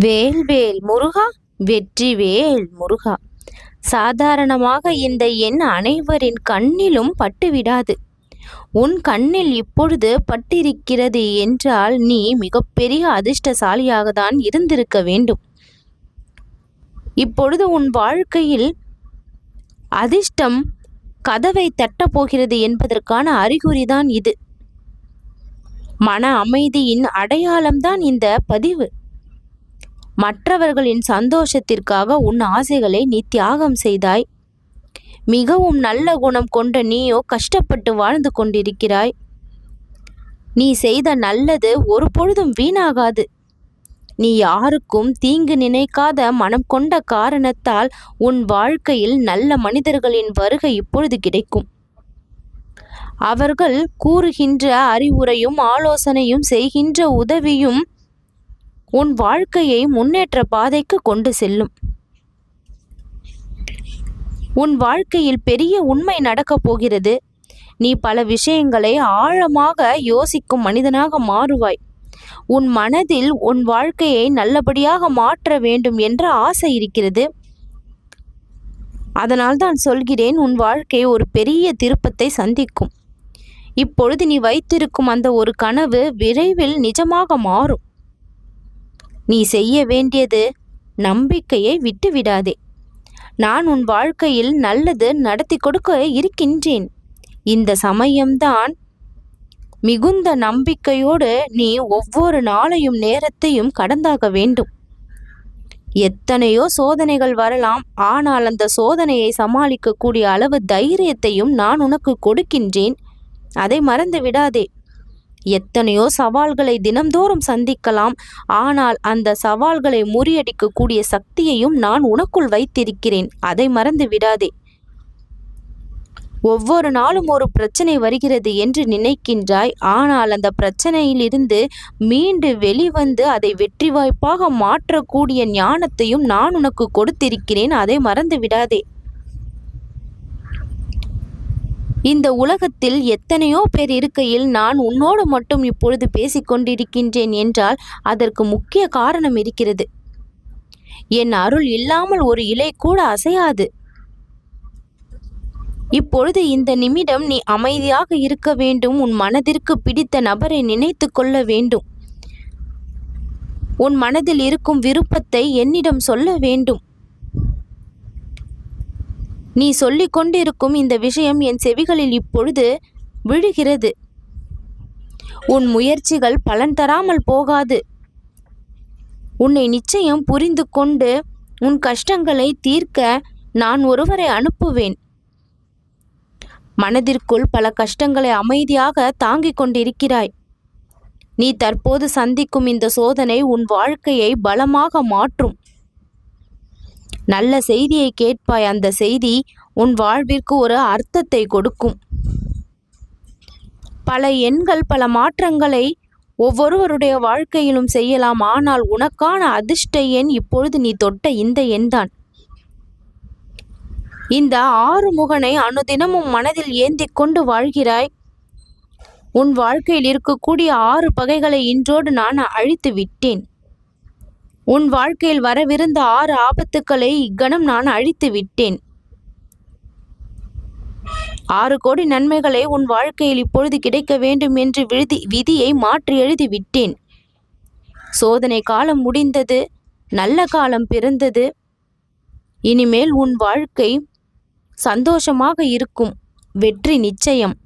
வேல்வேல் முருகா, வெற்றிவேல் முருகா. சாதாரணமாக இந்த எண் அனைவரின் கண்ணிலும் பட்டுவிடாது. உன் கண்ணில் இப்பொழுது பட்டிருக்கிறது என்றால் நீ மிகப்பெரிய அதிர்ஷ்டசாலியாகத்தான் இருந்திருக்க வேண்டும். இப்பொழுது உன் வாழ்க்கையில் அதிர்ஷ்டம் கதவை தட்டப்போகிறது என்பதற்கான அறிகுறிதான் இது. மன அமைதியின் அடையாளம்தான் இந்த பதிவு. மற்றவர்களின் சந்தோஷத்திற்காக உன் ஆசைகளை நீ தியாகம் செய்தாய். மிகவும் நல்ல குணம் கொண்ட நீயோ கஷ்டப்பட்டு வாழ்ந்து கொண்டிருக்கிறாய். நீ செய்த நல்லது ஒரு பொழுதும் வீணாகாது. நீ யாருக்கும் தீங்கு நினைக்காத மனம் கொண்ட காரணத்தால் உன் வாழ்க்கையில் நல்ல மனிதர்களின் வருகை இப்பொழுது கிடைக்கும். அவர்கள் கூறுகின்ற அறிவுரையும் ஆலோசனையும் செய்கின்ற உதவியும் உன் வாழ்க்கையை முன்னேற்ற பாதைக்கு கொண்டு செல்லும். உன் வாழ்க்கையில் பெரிய உண்மை நடக்கப் போகிறது. நீ பல விஷயங்களை ஆழமாக யோசிக்கும் மனிதனாக மாறுவாய். உன் மனதில் உன் வாழ்க்கையை நல்லபடியாக மாற்ற வேண்டும் என்ற ஆசை இருக்கிறது. அதனால் தான் சொல்கிறேன், உன் வாழ்க்கை ஒரு பெரிய திருப்பத்தை சந்திக்கும். இப்பொழுது நீ வைத்திருக்கும் அந்த ஒரு கனவு விரைவில் நிஜமாக மாறும். நீ செய்ய வேண்டியது நம்பிக்கையை விட்டு விடாதே. நான் உன் வாழ்க்கையில் நல்லது நடத்தி கொடுக்க இருக்கின்றேன். இந்த சமயம்தான் மிகுந்த நம்பிக்கையோடு நீ ஒவ்வொரு நாளையும் நேரத்தையும் கடந்தாக வேண்டும். எத்தனையோ சோதனைகள் வரலாம், ஆனால் அந்த சோதனையை சமாளிக்கக்கூடிய அளவு தைரியத்தையும் நான் உனக்கு கொடுக்கின்றேன். அதை மறந்து விடாதே. எத்தனையோ சவால்களை தினம்தோறும் சந்திக்கலாம், ஆனால் அந்த சவால்களை முறியடிக்கக்கூடிய சக்தியையும் நான் உனக்குள் வைத்திருக்கிறேன். அதை மறந்து விடாதே. ஒவ்வொரு நாளும் ஒரு பிரச்சனை வருகிறது என்று நினைக்கின்றாய், ஆனால் அந்த பிரச்சனையிலிருந்து மீண்டு வெளிவந்து அதை வெற்றி வாய்ப்பாக மாற்றக்கூடிய ஞானத்தையும் நான் உனக்கு கொடுத்திருக்கிறேன். அதை மறந்து விடாதே. இந்த உலகத்தில் எத்தனையோ பேர் இருக்கையில் நான் உன்னோடு மட்டும் இப்பொழுது பேசிக்கொண்டிருக்கின்றேன் என்றால் அதற்கு முக்கிய காரணம் இருக்கிறது. என் அருள் இல்லாமல் ஒரு இலை கூட அசையாது. இப்பொழுது இந்த நிமிடம் நீ அமைதியாக இருக்க வேண்டும். உன் மனதிற்கு பிடித்த நபரை நினைத்து கொள்ள வேண்டும். உன் மனதில் இருக்கும் விருப்பத்தை என்னிடம் சொல்ல வேண்டும். நீ சொல்லிக் கொண்டிருக்கும் இந்த விஷயம் என் செவிகளில் இப்பொழுது விழுகிறது. உன் முயற்சிகள் பலன் தராமல் போகாது. உன்னை நிச்சயம் புரிந்து கொண்டு உன் கஷ்டங்களை தீர்க்க நான் ஒருவரை அனுப்புவேன். மனதிற்குள் பல கஷ்டங்களை அமைதியாக தாங்கிக் கொண்டிருக்கிறாய். நீ தற்போது சந்திக்கும் இந்த சோதனை உன் வாழ்க்கையை பலமாக மாற்றும். நல்ல செய்தியை கேட்பாய். அந்த செய்தி உன் வாழ்விற்கு ஒரு அர்த்தத்தை கொடுக்கும். பல எண்கள் பல மாற்றங்களை ஒவ்வொருவருடைய வாழ்க்கையிலும் செய்யலாம், ஆனால் உனக்கான அதிர்ஷ்ட எண் இப்பொழுது நீ தொட்ட இந்த எண்தான். இந்த ஆறுமுகனை அனுதினமும் மனதில் ஏந்தி கொண்டு வாழ்கிறாய். உன் வாழ்க்கையில் இருக்கக்கூடிய 6 பகைகளை இன்றோடு நான் அழித்து விட்டேன். உன் வாழ்க்கையில் வரவிருந்த 6 ஆபத்துக்களை இக்கணம் நான் அழித்து விட்டேன். 6 கோடி நன்மைகளை உன் வாழ்க்கையில் இப்பொழுது கிடைக்க வேண்டும் என்று விதியை மாற்றி எழுதி விட்டேன். சோதனை காலம் முடிந்தது, நல்ல காலம் பிறந்தது. இனிமேல் உன் வாழ்க்கை சந்தோஷமாக இருக்கும். வெற்றி நிச்சயம்.